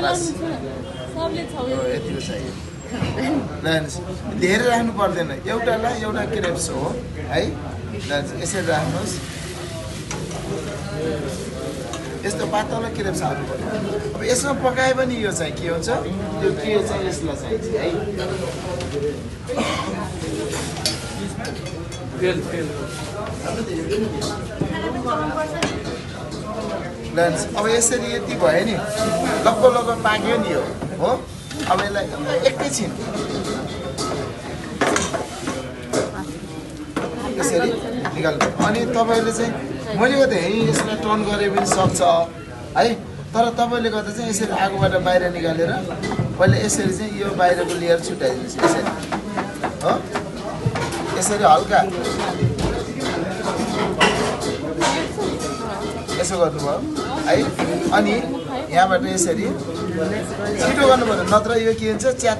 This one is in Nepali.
बस यतिको चाहियो धेरै राख्नु पर्दैन एउटालाई एउटा क्रेप्स हो है यसरी राख्नुहोस् यस्तो पातलो क्रेप्स हाल्नु पर्यो अब यसमा पकाए पनि यो चाहिँ के हुन्छ त्यो के चाहिँ यसलाई चाहिन्छ है अब यसरी यति भयो नि लगभग पाक्यो नि यो हो अब यसलाई एकैछिन यसरी निकाल्नु अनि तपाईँले चाहिँ मैले गर्दा यसलाई टर्न गरे पनि सक्छ है तर तपाईँले गर्दा चाहिँ यसरी आगोबाट बाहिर निकालेर पहिले यसरी चाहिँ यो बाहिरको लेयर छुट्याइदिनुहोस् यसरी हो यसरी हल्का यसो गर्नुभयो है अनि यहाँबाट यसरी छिटो गर्नु पर्यो नत्र यो के हुन्छ च्यात